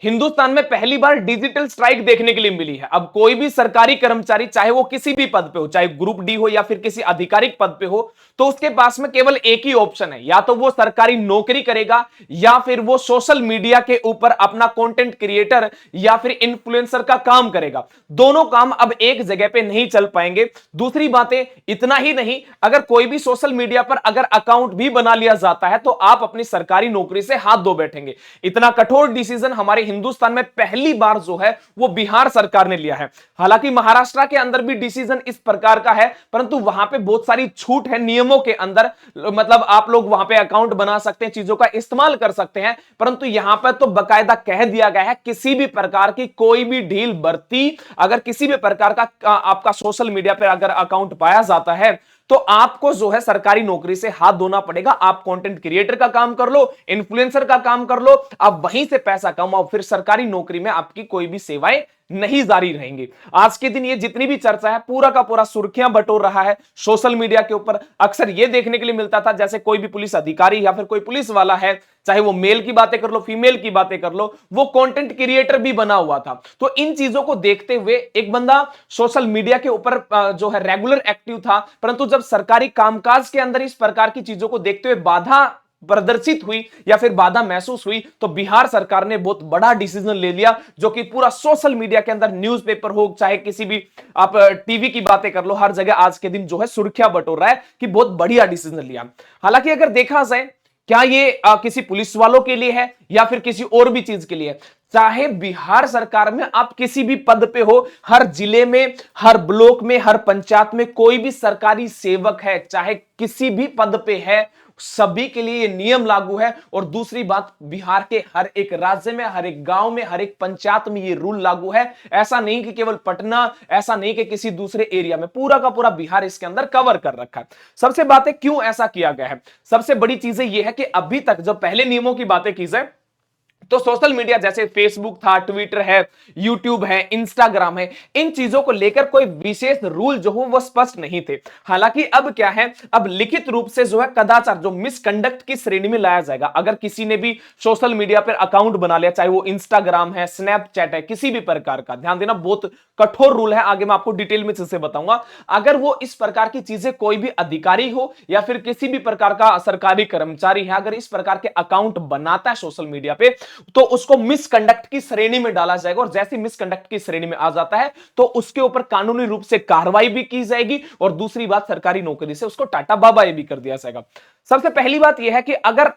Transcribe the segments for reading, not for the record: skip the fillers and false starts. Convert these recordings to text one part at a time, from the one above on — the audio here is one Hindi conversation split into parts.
हिंदुस्तान में पहली बार डिजिटल स्ट्राइक देखने के लिए मिली है। अब कोई भी सरकारी कर्मचारी, चाहे वो किसी भी पद पे हो, चाहे ग्रुप डी हो या फिर किसी आधिकारिक पद पे हो, तो उसके पास में केवल एक ही ऑप्शन है, या तो वो सरकारी नौकरी करेगा या फिर वो सोशल मीडिया के ऊपर अपना कंटेंट क्रिएटर या फिर इन्फ्लुएंसर का काम करेगा। दोनों काम अब एक जगह पे नहीं चल पाएंगे। दूसरी बातें, इतना ही नहीं, अगर कोई भी सोशल मीडिया पर अगर अकाउंट भी बना लिया जाता है तो आप अपनी सरकारी नौकरी से हाथ धो बैठेंगे। इतना कठोर डिसीजन हमारे हिंदुस्तान में पहली बार जो है वो बिहार सरकार ने लिया है। हालांकि महाराष्ट्र के अंदर भी डिसीजन इस प्रकार का है, परंतु वहां पे बहुत सारी छूट है नियमों के अंदर, मतलब आप लोग वहां पे अकाउंट बना सकते हैं, चीजों का इस्तेमाल कर सकते हैं, परंतु यहां पर तो बकायदा कह दिया गया है किसी भी प्रकार की कोई भी ढील बरती, अगर किसी भी प्रकार का आपका सोशल मीडिया पर अगर अकाउंट पाया जाता है तो आपको जो है सरकारी नौकरी से हाथ धोना पड़ेगा। आप कंटेंट क्रिएटर का काम कर लो, इन्फ्लुएंसर का काम कर लो, आप वहीं से पैसा कमाओ, फिर सरकारी नौकरी में आपकी कोई भी सेवाएं नहीं जारी रहेंगी। आज के दिन ये जितनी भी चर्चा है पूरा का पूरा सुर्खियां बटोर रहा है सोशल मीडिया के ऊपर। अक्सर ये देखने के लिए मिलता था जैसे कोई भी पुलिस अधिकारी या फिर कोई पुलिस वाला है, चाहे वो मेल की बातें कर लो, फीमेल की बातें कर लो, वो कंटेंट क्रिएटर भी बना हुआ था। तो इन चीजों को देखते हुए एक बंदा सोशल मीडिया के ऊपर जो है रेगुलर एक्टिव था, परंतु जब सरकारी कामकाज के अंदर इस प्रकार की चीजों को देखते हुए बाधा प्रदर्शित हुई या फिर बाधा महसूस हुई, तो बिहार सरकार ने बहुत बड़ा डिसीजन ले लिया, जो कि पूरा सोशल मीडिया के अंदर, न्यूज़पेपर हो चाहे किसी भी आप टीवी की बातें कर लो, हर जगह आज के दिन जो है सुर्खियां बटोर रहा है कि बहुत बढ़िया डिसीजन लिया। हालांकि अगर देखा जाए क्या ये किसी पुलिस वालों के लिए है या फिर किसी और भी चीज के लिए, चाहे बिहार सरकार में आप किसी भी पद पे हो, हर जिले में, हर ब्लॉक में, हर पंचायत में कोई भी सरकारी सेवक है, चाहे किसी भी पद पे है, सभी के लिए ये नियम लागू है। और दूसरी बात, बिहार के हर एक राज्य में, हर एक गांव में, हर एक पंचायत में ये रूल लागू है। ऐसा नहीं कि केवल पटना, ऐसा नहीं कि किसी दूसरे एरिया में, पूरा का पूरा बिहार इसके अंदर कवर कर रखा है। सबसे बात है क्यों ऐसा किया गया है, सबसे बड़ी चीजें ये है कि अभी तक जब पहले नियमों की बातें की जाए तो सोशल मीडिया जैसे फेसबुक था, ट्विटर है, यूट्यूब है, इंस्टाग्राम है, इन चीजों को लेकर कोई विशेष रूल जो हो वो स्पष्ट नहीं थे। हालांकि अब क्या है, अब लिखित रूप से जो है कदाचार, जो मिसकंडक्ट की श्रेणी में लाया जाएगा। अगर किसी ने भी सोशल मीडिया पर अकाउंट बना लिया, चाहे वो इंस्टाग्राम है, स्नैपचैट है, किसी भी प्रकार का, ध्यान देना बहुत कठोर रूल है, आगे मैं आपको डिटेल में चीजें बताऊंगा। अगर वो इस प्रकार की चीजें, कोई भी अधिकारी हो या फिर किसी भी प्रकार का सरकारी कर्मचारी है, अगर इस प्रकार के अकाउंट बनाता है सोशल मीडिया पे, तो उसको मिसकंडक्ट की श्रेणी में डाला जाएगा। और जैसे मिसकंडक्ट की श्रेणी में आ जाता है तो उसके ऊपर कानूनी रूप से कार्रवाई भी की जाएगी, और दूसरी बात, सरकारी नौकरी से उसको टाटा बाय बाय भी कर दिया जाएगा। सबसे पहली बात यह है कि अगर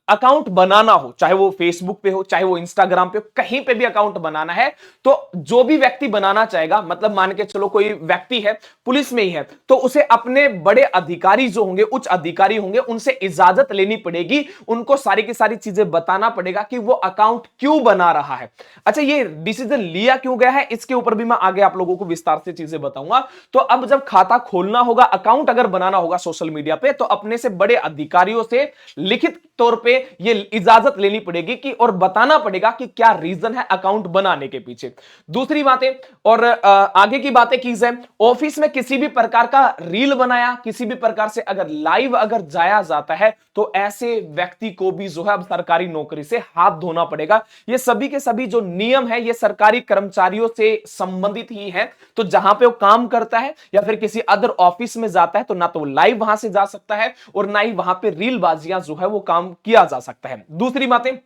अकाउंट बनाना हो, चाहे वो फेसबुक पे हो, चाहे वो इंस्टाग्राम पे हो, कहीं पे भी अकाउंट बनाना है, तो जो भी व्यक्ति बनाना चाहेगा, मतलब मान के चलो कोई व्यक्ति है पुलिस में ही है, तो उसे अपने बड़े अधिकारी जो होंगे, उच्च अधिकारी होंगे, उनसे इजाजत लेनी पड़ेगी, उनको सारी की सारी चीजें बताना पड़ेगा कि वो अकाउंट क्यों बना रहा है। अच्छा, ये डिसीजन लिया क्यों गया है, इसके ऊपर भी मैं आगे आप लोगों को विस्तार से चीजें बताऊंगा। तो अब जब खाता खोलना होगा, अकाउंट अगर बनाना होगा सोशल मीडिया पे, तो अपने से बड़े अधिकारियों से लिखित तौर पे ये इजाजत लेनी पड़ेगी कि, और बताना पड़ेगा कि क्या रीजन है अकाउंट बनाने के पीछे। दूसरी बातें, और आगे की बातें की जाए, ऑफिस में किसी भी प्रकार का रील बनाया, किसी भी प्रकार से अगर लाइव अगर जाया जाता है, तो ऐसे व्यक्ति को भी जो है अब सरकारी नौकरी से हाथ धोना पड़ेगा। ये सभी के सभी जो नियम है ये सरकारी कर्मचारियों से संबंधित ही है। तो जहां पे वो काम करता है या फिर किसी अदर ऑफिस में जाता है, तो ना तो लाइव वहां से जा सकता है और ना ही वहां पे रील बाजियां जो है वो काम किया जा सकता है। दूसरी बातें,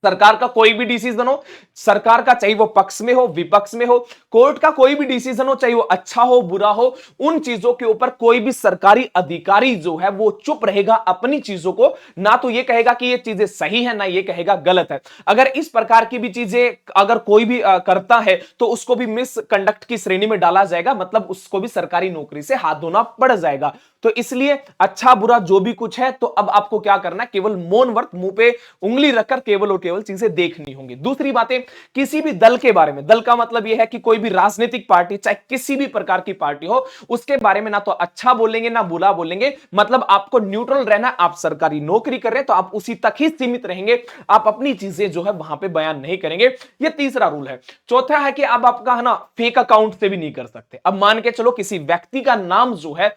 सरकार का कोई भी डिसीजन हो, सरकार का चाहे वो पक्ष में हो, विपक्ष में हो, कोर्ट का कोई भी डिसीजन हो, चाहे वो अच्छा हो बुरा हो, उन चीजों के ऊपर कोई भी सरकारी अधिकारी जो है वो चुप रहेगा अपनी चीजों को, ना तो ये कहेगा कि ये चीजें सही है, ना ये कहेगा गलत है। अगर इस प्रकार की भी चीजें अगर कोई भी करता है तो उसको भी मिसकंडक्ट की श्रेणी में डाला जाएगा, मतलब उसको भी सरकारी नौकरी से हाथ धोना पड़ जाएगा। तो इसलिए अच्छा बुरा जो भी कुछ है, तो अब आपको क्या करना है, केवल मौन व्रत, मुंह पे उंगली रखकर केवल और केवल चीजें देखनी होंगी। दूसरी बातें, किसी भी दल के बारे में, दल का मतलब यह है कि कोई भी राजनीतिक पार्टी, चाहे किसी भी प्रकार की पार्टी हो, उसके बारे में ना तो अच्छा बोलेंगे ना बुरा बोलेंगे, मतलब आपको न्यूट्रल रहना। आप सरकारी नौकरी कर रहे हैं तो आप उसी तक ही सीमित रहेंगे, आप अपनी चीजें जो है वहां पे बयान नहीं करेंगे। यह तीसरा रूल है। चौथा है कि अब आपका है ना फेक अकाउंट से भी नहीं कर सकते। अब मान के चलो किसी व्यक्ति का नाम जो है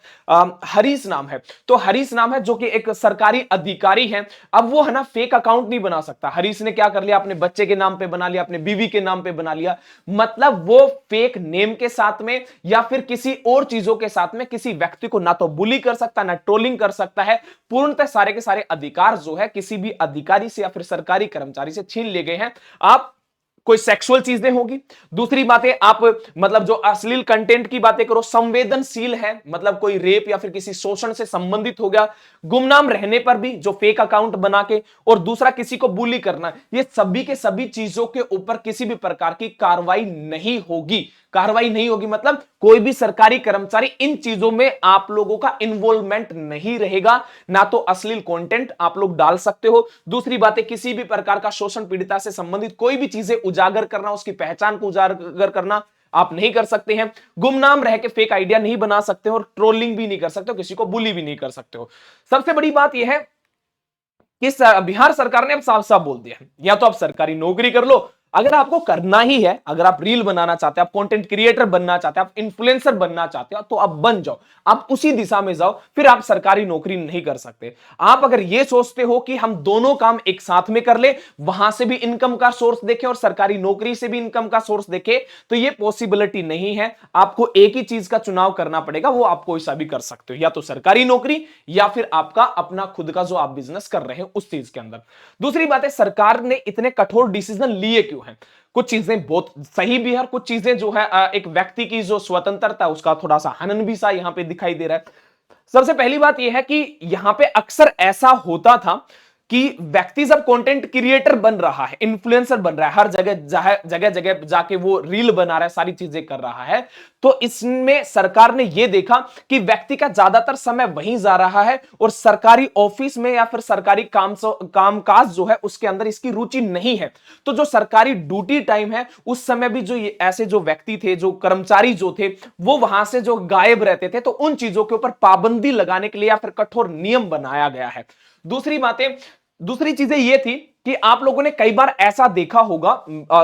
हरीश नाम है, तो हरीश नाम है जो कि एक सरकारी अधिकारी है। अब वो है ना फेक अकाउंट नहीं बना सकता। हरीश ने क्या कर लिया, अपने बच्चे के नाम पे बना लिया, अपने बीवी के नाम पे बना लिया, मतलब वो फेक नेम के साथ में या फिर किसी और चीजों के साथ में किसी व्यक्ति को ना तो बुली कर सकता, ना ट्रोलिंग कर सकता है। पूर्णतः सारे के सारे अधिकार जो है किसी भी अधिकारी से या फिर सरकारी कर्मचारी से छीन लिए गए हैं। आप कोई सेक्सुअल चीजें होगी, दूसरी बातें आप मतलब जो अश्लील कंटेंट की बातें करो, संवेदनशील है, मतलब कोई रेप या फिर किसी शोषण से संबंधित हो गया, गुमनाम रहने पर भी जो फेक अकाउंट बना के, और दूसरा किसी को बुली करना, ये सभी के सभी चीजों के ऊपर किसी भी प्रकार की कार्रवाई नहीं होगी। कार्रवाई नहीं होगी मतलब कोई भी सरकारी कर्मचारी इन चीजों में आप लोगों का इन्वॉल्वमेंट नहीं रहेगा। ना तो अश्लील कंटेंट आप लोग डाल सकते हो, दूसरी बात है किसी भी प्रकार का शोषण पीड़िता से संबंधित कोई भी चीजें उजागर करना, उसकी पहचान को उजागर करना आप नहीं कर सकते हैं। गुमनाम रह के फेक आइडिया नहीं बना सकते हो और ट्रोलिंग भी नहीं कर सकते हो, किसी को बुली भी नहीं कर सकते हो। सबसे बड़ी बात यह है कि बिहार सरकार ने अब साफ साफ बोल दिया है, या तो आप सरकारी नौकरी कर लो, अगर आपको करना ही है, अगर आप रील बनाना चाहते हैं, आप कंटेंट क्रिएटर बनना चाहते हैं, आप इन्फ्लुएंसर बनना चाहते हो, तो आप बन जाओ, आप उसी दिशा में जाओ, फिर आप सरकारी नौकरी नहीं कर सकते। आप अगर ये सोचते हो कि हम दोनों काम एक साथ में कर ले, वहां से भी इनकम का सोर्स देखें और सरकारी नौकरी से भी इनकम का सोर्स देखें, तो ये पॉसिबिलिटी नहीं है। आपको एक ही चीज का चुनाव करना पड़ेगा, वो आप कोई सा भी कर सकते हो, या तो सरकारी नौकरी या फिर आपका अपना खुद का जो आप बिजनेस कर रहे हैं उस चीज के अंदर। दूसरी बात है, सरकार ने इतने कठोर डिसीजन लिए क्यों है? कुछ चीजें बहुत सही भी है और कुछ चीजें जो है एक व्यक्ति की जो स्वतंत्रता उसका थोड़ा सा हनन भी सा यहां पे दिखाई दे रहा है। सबसे पहली बात यह है कि यहां पे अक्सर ऐसा होता था कि व्यक्ति जब कंटेंट क्रिएटर बन रहा है, इन्फ्लुएंसर बन रहा है, हर जगह जगह जाके वो रील बना रहा है, सारी चीजें कर रहा है, तो इसमें सरकार ने ये देखा कि व्यक्ति का ज्यादातर समय वहीं जा रहा है और सरकारी ऑफिस में या फिर सरकारी कामकाज जो है उसके अंदर इसकी रुचि नहीं है। तो जो सरकारी ड्यूटी टाइम है उस समय भी जो ऐसे जो व्यक्ति थे, जो कर्मचारी जो थे, वो वहां से जो गायब रहते थे, तो उन चीजों के ऊपर पाबंदी लगाने के लिए या फिर कठोर नियम बनाया गया है। दूसरी चीजें ये थी कि आप लोगों ने कई बार ऐसा देखा होगा,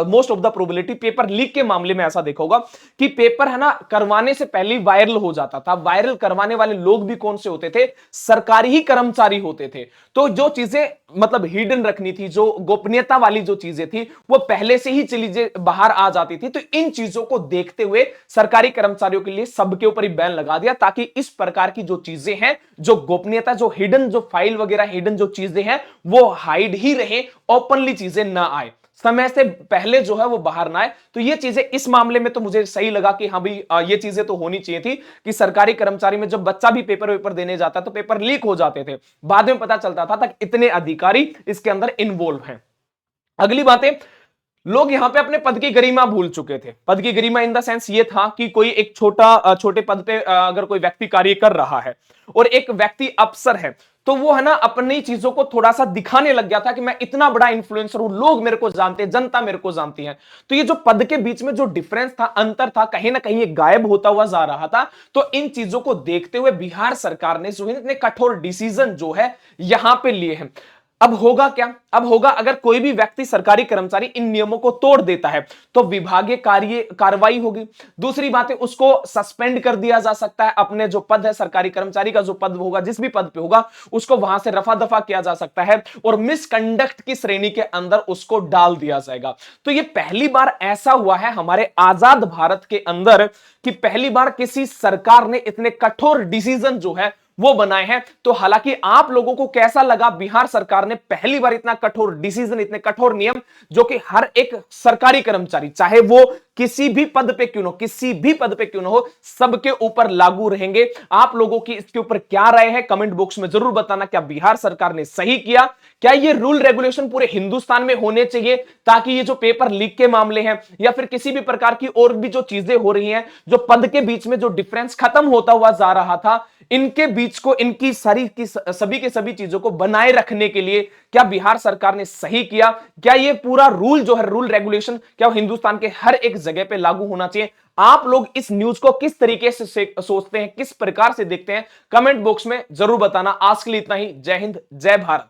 most of the probability paper leak के मामले में ऐसा देखा होगा कि पेपर है ना करवाने से पहले वायरल हो जाता था। वायरल करवाने वाले लोग भी कौन से होते थे? सरकारी ही कर्मचारी होते थे। तो जो चीजें मतलब हिडन रखनी थी, जो गोपनीयता वाली जो चीजें थी, वो पहले से ही चली बाहर आ जाती थी। तो इन चीजों को देखते हुए सरकारी कर्मचारियों के लिए सबके ऊपर ही बैन लगा दिया, ताकि इस प्रकार की जो चीजें हैं, जो गोपनीयता, जो हिडन, जो फाइल वगैरह हिडन जो चीजें हैं, वो हाइड ही रहे, ओपनली चीजें ना आए, समय से पहले जो है वो बाहर ना आए। तो ये चीजें इस मामले में तो मुझे सही लगा कि हाँ भाई ये चीजें तो होनी चाहिए थी कि सरकारी कर्मचारी में जब बच्चा भी पेपर देने जाता तो पेपर लीक हो जाते थे, बाद में पता चलता था तक इतने अधिकारी इसके अंदर इन्वॉल्व हैं। अगली बातें, लोग यहां पे अपने पद की गरिमा भूल चुके थे। पद की गरिमा इन द सेंस ये था कि कोई एक छोटे पद पे अगर कोई व्यक्ति कार्य कर रहा है और एक व्यक्ति अफसर है, तो वो है ना अपनी चीजों को थोड़ा सा दिखाने लग गया था कि मैं इतना बड़ा इन्फ्लुएंसर हूं, लोग मेरे को जानते हैं, जनता मेरे को जानती है। तो ये जो पद के बीच में जो डिफरेंस था, अंतर था, कहीं ना कहीं ये गायब होता हुआ जा रहा था। तो इन चीजों को देखते हुए बिहार सरकार ने जो है इतने कठोर डिसीजन जो है यहां पे लिए हैं। अब होगा क्या? अब होगा, अगर कोई भी व्यक्ति सरकारी कर्मचारी इन नियमों को तोड़ देता है तो विभागीय कार्रवाई होगी। दूसरी बात है, उसको सस्पेंड कर दिया जा सकता है, अपने जो पद है, सरकारी कर्मचारी का जो पद होगा, जिस भी पद पे होगा, उसको वहां से रफा दफा किया जा सकता है और मिसकंडक्ट की श्रेणी के अंदर उसको डाल दिया जाएगा। तो ये पहली बार ऐसा हुआ है हमारे आजाद भारत के अंदर कि पहली बार किसी सरकार ने इतने कठोर डिसीजन जो है वो बनाए हैं। तो हालांकि आप लोगों को कैसा लगा, बिहार सरकार ने पहली बार इतना कठोर डिसीजन, इतने कठोर नियम जो कि हर एक सरकारी कर्मचारी, चाहे वो किसी भी पद पे क्यों ना हो, किसी भी पद पे क्यों ना हो, सबके ऊपर लागू रहेंगे। आप लोगों की इसके ऊपर क्या राय है, कमेंट बॉक्स में जरूर बताना। क्या बिहार सरकार ने सही किया? क्या ये रूल रेगुलेशन पूरे हिंदुस्तान में होने चाहिए, ताकि ये जो पेपर लीक के मामले हैं या फिर किसी भी प्रकार की और भी जो चीजें हो रही हैं, जो पद के बीच में जो डिफरेंस खत्म होता हुआ जा रहा था, इनके बीच को, इनकी सारी की सभी के सभी चीजों को बनाए रखने के लिए क्या बिहार सरकार ने सही किया? क्या ये पूरा रूल जो है, रूल रेगुलेशन, क्या वो हिंदुस्तान के हर एक जगह पे लागू होना चाहिए? आप लोग इस न्यूज को किस तरीके से सोचते हैं, किस प्रकार से देखते हैं, कमेंट बॉक्स में जरूर बताना। आज के लिए इतना ही। जय हिंद, जय भारत।